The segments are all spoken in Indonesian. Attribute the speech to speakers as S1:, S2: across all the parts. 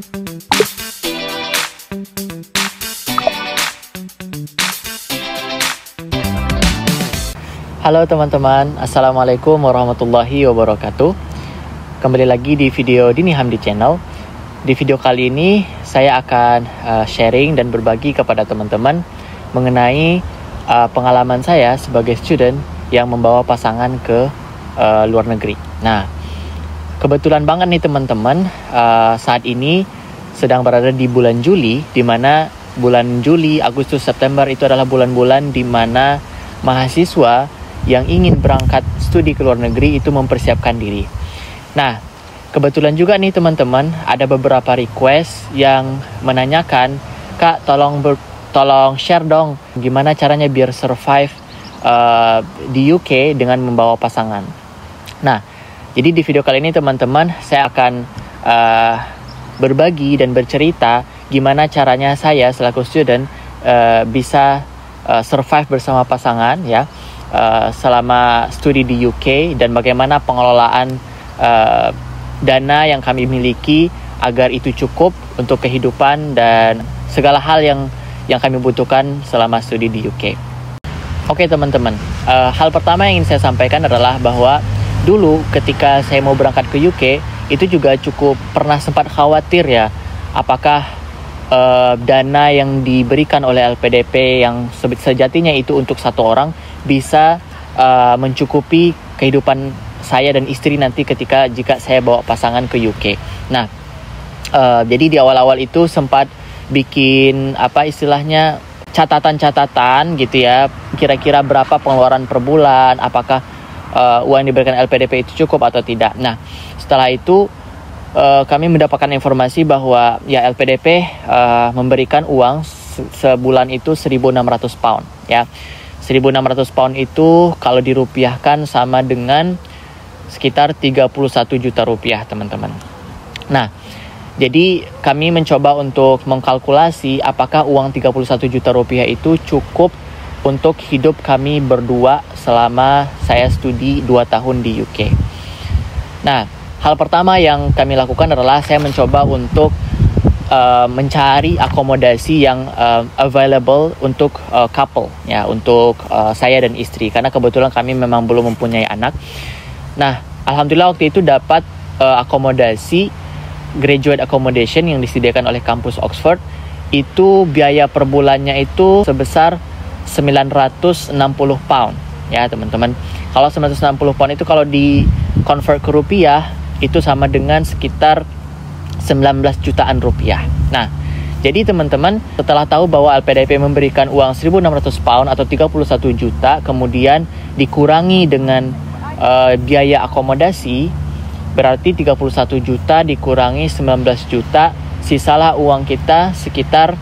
S1: Halo teman-teman, Assalamualaikum warahmatullahi wabarakatuh. Kembali lagi di video Dini Hamdi Channel. Di video kali ini saya akan sharing dan berbagi kepada teman-teman mengenai pengalaman saya sebagai student yang membawa pasangan ke luar negeri. Nah, kebetulan banget nih teman-teman, saat ini sedang berada di bulan Juli, di mana bulan Juli, Agustus, September itu adalah bulan-bulan di mana mahasiswa yang ingin berangkat studi ke luar negeri itu mempersiapkan diri. Nah, kebetulan juga nih teman-teman, ada beberapa request yang menanyakan, Kak, tolong share dong gimana caranya biar survive di UK dengan membawa pasangan. Nah, jadi di video kali ini teman-teman, saya akan berbagi dan bercerita gimana caranya saya selaku student bisa survive bersama pasangan ya, selama studi di UK, dan bagaimana pengelolaan dana yang kami miliki agar itu cukup untuk kehidupan dan segala hal yang kami butuhkan selama studi di UK. Oke teman-teman, hal pertama yang ingin saya sampaikan adalah bahwa dulu ketika saya mau berangkat ke UK, itu juga cukup pernah sempat khawatir ya, apakah dana yang diberikan oleh LPDP yang sejatinya itu untuk satu orang bisa mencukupi kehidupan saya dan istri nanti jika saya bawa pasangan ke UK. Nah, jadi di awal-awal itu sempat bikin istilahnya catatan-catatan gitu ya, kira-kira berapa pengeluaran per bulan, apakah uang yang diberikan LPDP itu cukup atau tidak. Nah, setelah itu kami mendapatkan informasi bahwa ya LPDP memberikan uang sebulan itu 1.600 pound ya. 1.600 pound itu kalau dirupiahkan sama dengan sekitar 31 juta rupiah teman-teman. Nah, jadi kami mencoba untuk mengkalkulasi apakah uang 31 juta rupiah itu cukup untuk hidup kami berdua selama saya studi 2 tahun di UK. Nah, hal pertama yang kami lakukan adalah saya mencoba untuk mencari akomodasi yang available untuk couple ya, untuk saya dan istri, karena kebetulan kami memang belum mempunyai anak. Nah, alhamdulillah waktu itu dapat akomodasi graduate accommodation yang disediakan oleh kampus Oxford. Itu biaya per bulannya itu sebesar 960 pound ya teman-teman. Kalau 960 pound itu kalau di convert ke rupiah itu sama dengan sekitar 19 jutaan rupiah. Nah, jadi teman-teman, setelah tahu bahwa LPDP memberikan uang 1.600 pound atau 31 juta, kemudian dikurangi dengan biaya akomodasi, berarti 31 juta dikurangi 19 juta, sisalah uang kita sekitar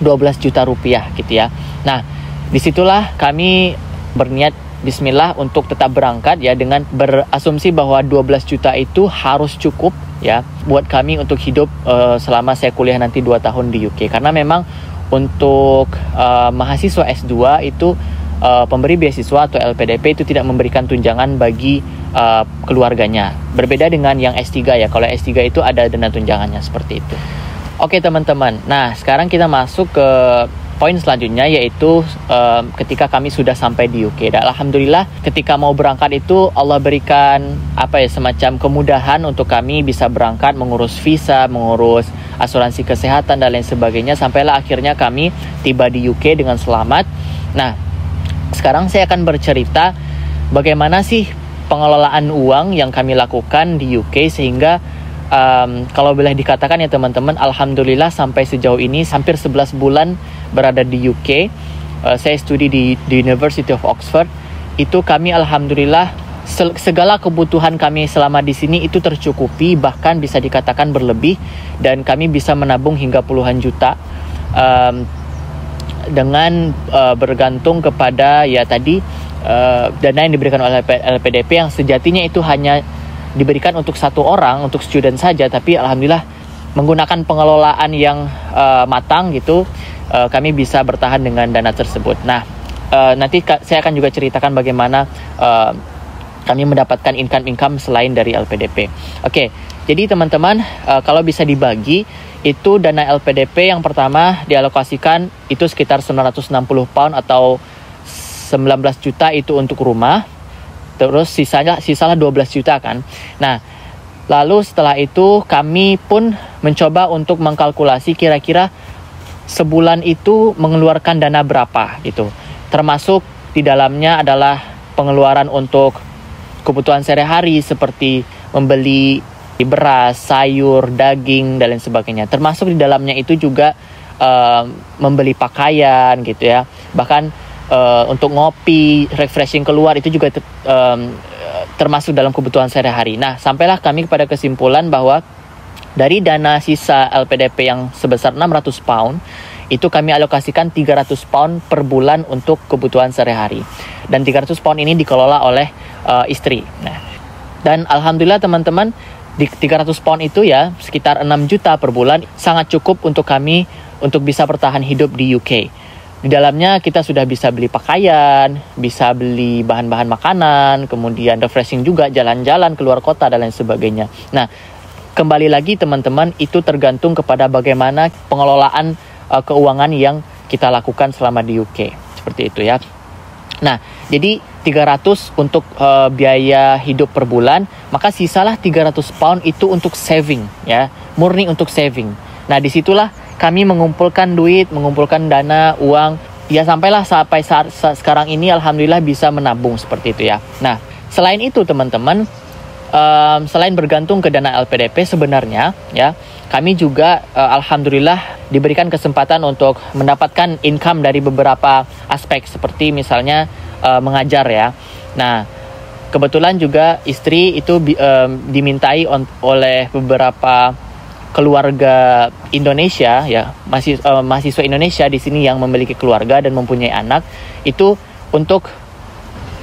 S1: 12 juta rupiah gitu ya. Nah, disitulah kami berniat bismillah untuk tetap berangkat ya, dengan berasumsi bahwa 12 juta itu harus cukup ya buat kami untuk hidup selama saya kuliah nanti 2 tahun di UK. Karena memang untuk mahasiswa S2 itu pemberi beasiswa atau LPDP itu tidak memberikan tunjangan bagi keluarganya. Berbeda dengan yang S3 ya. Kalau S3 itu ada dana tunjangannya seperti itu. Oke teman-teman. Nah, sekarang kita masuk ke poin selanjutnya, yaitu ketika kami sudah sampai di UK. Dan alhamdulillah ketika mau berangkat itu Allah berikan semacam kemudahan untuk kami bisa berangkat, mengurus visa, mengurus asuransi kesehatan dan lain sebagainya, sampailah akhirnya kami tiba di UK dengan selamat. Nah, sekarang saya akan bercerita bagaimana sih pengelolaan uang yang kami lakukan di UK sehingga kalau boleh dikatakan ya teman-teman, alhamdulillah sampai sejauh ini hampir 11 bulan berada di UK. Saya studi di University of Oxford. Itu kami alhamdulillah segala kebutuhan kami selama di sini itu tercukupi, bahkan bisa dikatakan berlebih, dan kami bisa menabung hingga puluhan juta dengan bergantung kepada ya tadi dana yang diberikan oleh LPDP yang sejatinya itu hanya diberikan untuk satu orang, untuk student saja, tapi alhamdulillah menggunakan pengelolaan yang matang gitu, kami bisa bertahan dengan dana tersebut. Nah, nanti saya akan juga ceritakan bagaimana kami mendapatkan income selain dari LPDP. Oke, Jadi teman-teman, kalau bisa dibagi, itu dana LPDP yang pertama dialokasikan itu sekitar 960 pound atau 19 juta itu untuk rumah. Terus sisalah 12 juta kan. Nah, lalu setelah itu kami pun mencoba untuk mengkalkulasi kira-kira sebulan itu mengeluarkan dana berapa gitu. Termasuk di dalamnya adalah pengeluaran untuk kebutuhan sehari-hari seperti membeli beras, sayur, daging, dan lain sebagainya. Termasuk di dalamnya itu juga membeli pakaian gitu ya. Bahkan untuk ngopi, refreshing keluar itu juga termasuk dalam kebutuhan sehari-hari. Nah, sampailah kami kepada kesimpulan bahwa dari dana sisa LPDP yang sebesar 600 pound, itu kami alokasikan 300 pound per bulan untuk kebutuhan sehari-hari. Dan 300 pound ini dikelola oleh istri. Nah, dan alhamdulillah teman-teman, di 300 pound itu ya sekitar 6 juta per bulan, sangat cukup untuk kami untuk bisa bertahan hidup di UK. Di dalamnya kita sudah bisa beli pakaian, bisa beli bahan-bahan makanan, kemudian refreshing juga, jalan-jalan keluar kota dan lain sebagainya. Nah, kembali lagi teman-teman, itu tergantung kepada bagaimana pengelolaan keuangan yang kita lakukan selama di UK. Seperti itu ya. Nah, jadi 300 untuk biaya hidup per bulan, maka sisalah 300 pound itu untuk saving ya, murni untuk saving. Nah, disitulah kami mengumpulkan duit, mengumpulkan dana, uang, ya sampai saat sekarang ini alhamdulillah bisa menabung seperti itu ya. Nah, selain itu teman-teman, selain bergantung ke dana LPDP sebenarnya ya, kami juga alhamdulillah diberikan kesempatan untuk mendapatkan income dari beberapa aspek seperti misalnya mengajar ya. Nah, kebetulan juga istri itu dimintai oleh beberapa keluarga Indonesia ya, mahasiswa Indonesia di sini yang memiliki keluarga dan mempunyai anak, itu untuk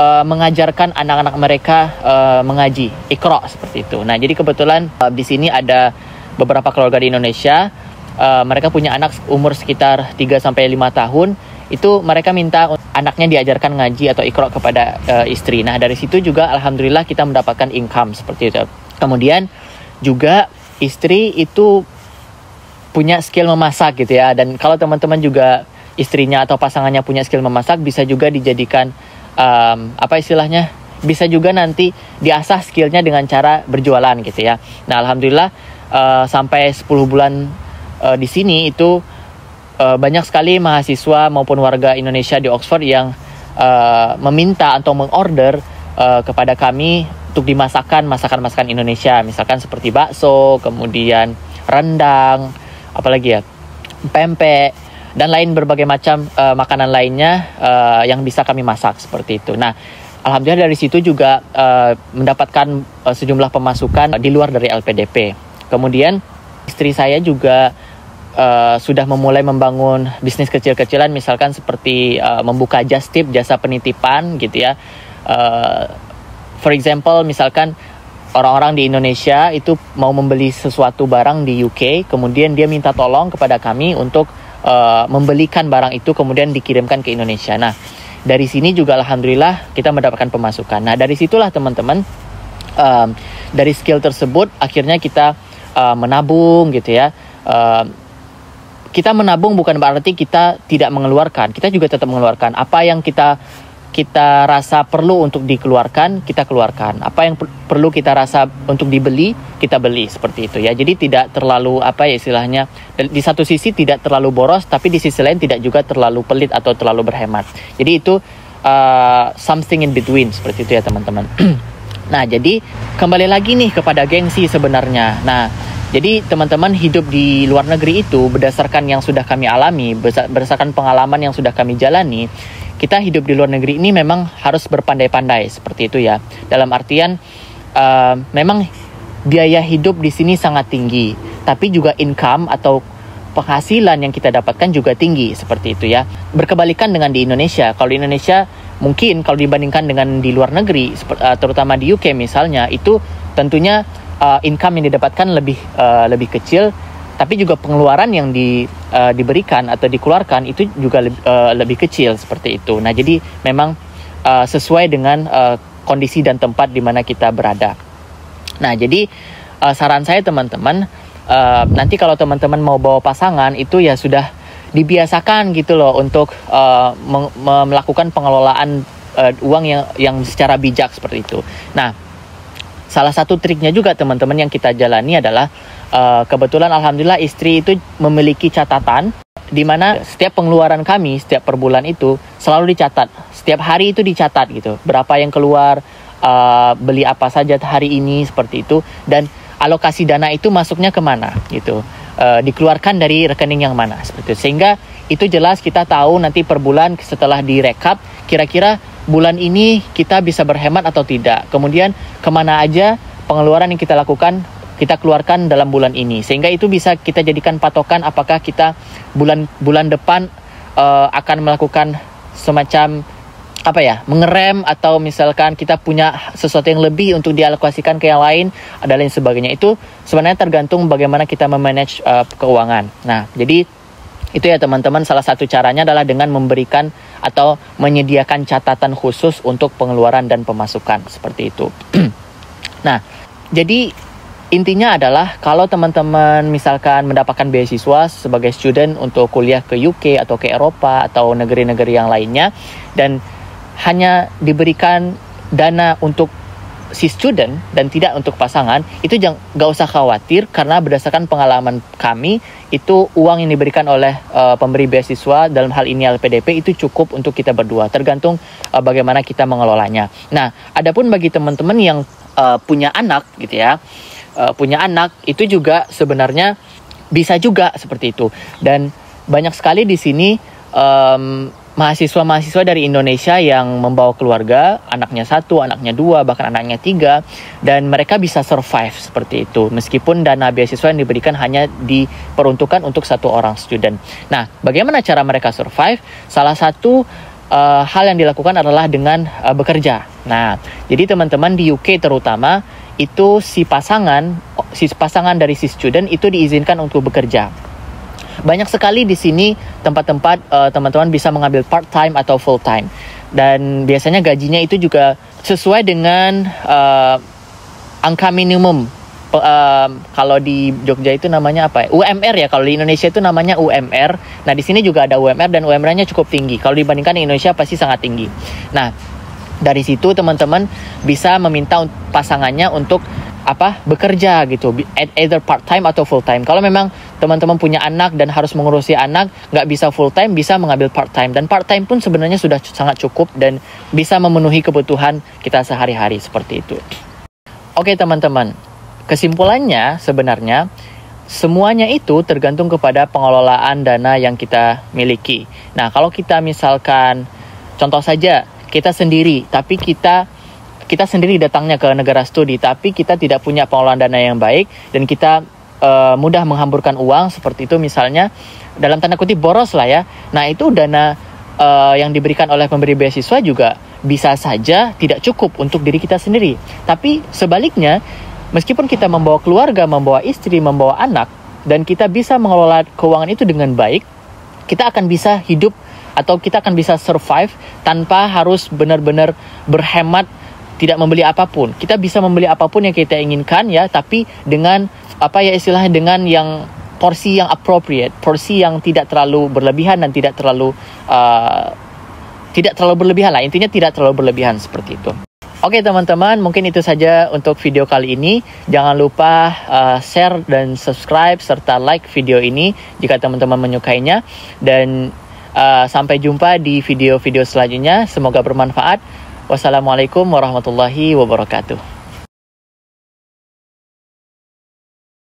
S1: mengajarkan anak-anak mereka mengaji Iqra seperti itu. Nah, jadi kebetulan di sini ada beberapa keluarga di Indonesia, mereka punya anak umur sekitar 3 sampai 5 tahun, itu mereka minta anaknya diajarkan ngaji atau Iqra kepada istri. Nah, dari situ juga alhamdulillah kita mendapatkan income seperti itu. Kemudian juga istri itu punya skill memasak gitu ya. Dan kalau teman-teman juga istrinya atau pasangannya punya skill memasak, bisa juga dijadikan bisa juga nanti diasah skillnya dengan cara berjualan gitu ya. Nah, alhamdulillah sampai 10 bulan di sini itu banyak sekali mahasiswa maupun warga Indonesia di Oxford yang meminta atau mengorder kepada kami untuk dimasakkan masakan Indonesia, misalkan seperti bakso, kemudian rendang, apalagi ya, pempek, dan lain berbagai macam makanan lainnya yang bisa kami masak seperti itu. Nah, alhamdulillah dari situ juga mendapatkan sejumlah pemasukan di luar dari LPDP. Kemudian istri saya juga sudah memulai membangun bisnis kecil-kecilan, misalkan seperti membuka just tip, jasa penitipan gitu ya. For example, misalkan orang-orang di Indonesia itu mau membeli sesuatu barang di UK, kemudian dia minta tolong kepada kami untuk membelikan barang itu kemudian dikirimkan ke Indonesia. Nah, dari sini juga alhamdulillah kita mendapatkan pemasukan. Nah, dari situlah teman-teman, dari skill tersebut akhirnya kita menabung gitu ya. Kita menabung bukan berarti kita tidak mengeluarkan, kita juga tetap mengeluarkan. Apa yang kita rasa perlu untuk dikeluarkan, kita keluarkan. Apa yang perlu kita rasa untuk dibeli, kita beli seperti itu ya. Jadi tidak terlalu istilahnya, di satu sisi tidak terlalu boros, tapi di sisi lain tidak juga terlalu pelit atau terlalu berhemat. Jadi itu something in between seperti itu ya teman-teman. Nah, jadi kembali lagi nih kepada gengsi sebenarnya. Nah, jadi teman-teman, hidup di luar negeri itu berdasarkan yang sudah kami alami, berdasarkan pengalaman yang sudah kami jalani, kita hidup di luar negeri ini memang harus berpandai-pandai seperti itu ya. Dalam artian memang biaya hidup di sini sangat tinggi, tapi juga income atau penghasilan yang kita dapatkan juga tinggi seperti itu ya. Berkebalikan dengan di Indonesia. Kalau di Indonesia mungkin kalau dibandingkan dengan di luar negeri, terutama di UK misalnya, itu tentunya income yang didapatkan lebih kecil, tapi juga pengeluaran yang diberikan atau dikeluarkan itu juga lebih kecil seperti itu. Nah, jadi memang sesuai dengan kondisi dan tempat di mana kita berada. Nah, jadi saran saya teman-teman, nanti kalau teman-teman mau bawa pasangan itu ya sudah dibiasakan gitu loh untuk melakukan pengelolaan uang yang secara bijak seperti itu. Nah, salah satu triknya juga teman-teman yang kita jalani adalah kebetulan alhamdulillah istri itu memiliki catatan di mana setiap pengeluaran kami setiap per bulan itu selalu dicatat. Setiap hari itu dicatat gitu. Berapa yang keluar, beli apa saja hari ini seperti itu, dan alokasi dana itu masuknya kemana gitu. Dikeluarkan dari rekening yang mana seperti itu. Sehingga itu jelas kita tahu nanti per bulan setelah direkap kira-kira bulan ini kita bisa berhemat atau tidak. Kemudian kemana aja pengeluaran yang kita lakukan kita keluarkan dalam bulan ini, sehingga itu bisa kita jadikan patokan apakah kita bulan depan akan melakukan semacam mengerem, atau misalkan kita punya sesuatu yang lebih untuk dialokasikan ke yang lain dan lain sebagainya. Itu sebenarnya tergantung bagaimana kita memanage keuangan. Nah, jadi itu ya teman-teman, salah satu caranya adalah dengan memberikan atau menyediakan catatan khusus untuk pengeluaran dan pemasukan seperti itu. Nah, jadi intinya adalah kalau teman-teman misalkan mendapatkan beasiswa sebagai student untuk kuliah ke UK atau ke Eropa atau negeri-negeri yang lainnya, dan hanya diberikan dana untuk si student dan tidak untuk pasangan, itu gak usah khawatir, karena berdasarkan pengalaman kami, itu uang yang diberikan oleh pemberi beasiswa, dalam hal ini LPDP, itu cukup untuk kita berdua, tergantung bagaimana kita mengelolanya. Nah, adapun bagi teman-teman yang punya anak gitu ya, punya anak itu juga sebenarnya bisa juga seperti itu. Dan banyak sekali di sini mahasiswa-mahasiswa dari Indonesia yang membawa keluarga, anaknya 1, anaknya 2, bahkan anaknya 3, dan mereka bisa survive seperti itu meskipun dana beasiswa yang diberikan hanya diperuntukkan untuk 1 orang student. Nah, bagaimana cara mereka survive? Salah satu hal yang dilakukan adalah dengan bekerja. Nah, jadi teman-teman di UK terutama itu si pasangan dari si student itu diizinkan untuk bekerja. Banyak sekali di sini tempat-tempat teman-teman bisa mengambil part time atau full time, dan biasanya gajinya itu juga sesuai dengan angka minimum. Kalau di Jogja itu namanya apa ya? UMR ya. Kalau di Indonesia itu namanya UMR. Nah, di sini juga ada UMR dan UMR-nya cukup tinggi. Kalau dibandingkan di Indonesia pasti sangat tinggi. Nah, dari situ teman-teman bisa meminta pasangannya untuk bekerja gitu, either part time atau full time. Kalau memang teman-teman punya anak dan harus mengurusi anak, nggak bisa full time, bisa mengambil part time, dan part time pun sebenarnya sudah sangat cukup dan bisa memenuhi kebutuhan kita sehari-hari seperti itu. Oke teman-teman, kesimpulannya sebenarnya semuanya itu tergantung kepada pengelolaan dana yang kita miliki. Nah, kalau kita misalkan contoh saja kita sendiri, tapi kita sendiri datangnya ke negara studi, tapi kita tidak punya pengelolaan dana yang baik, dan kita mudah menghamburkan uang seperti itu, misalnya dalam tanda kutip boros lah ya. Nah, itu dana yang diberikan oleh pemberi beasiswa juga bisa saja tidak cukup untuk diri kita sendiri. Tapi sebaliknya, meskipun kita membawa keluarga, membawa istri, membawa anak, dan kita bisa mengelola keuangan itu dengan baik, kita akan bisa hidup atau kita akan bisa survive tanpa harus benar-benar berhemat, tidak membeli apapun. Kita bisa membeli apapun yang kita inginkan ya, tapi dengan istilahnya dengan yang porsi yang appropriate, porsi yang tidak terlalu berlebihan dan tidak terlalu berlebihan lah. Intinya tidak terlalu berlebihan seperti itu. Oke teman-teman, mungkin itu saja untuk video kali ini. Jangan lupa share dan subscribe serta like video ini jika teman-teman menyukainya, dan sampai jumpa di video-video selanjutnya. Semoga bermanfaat. Wassalamualaikum warahmatullahi wabarakatuh.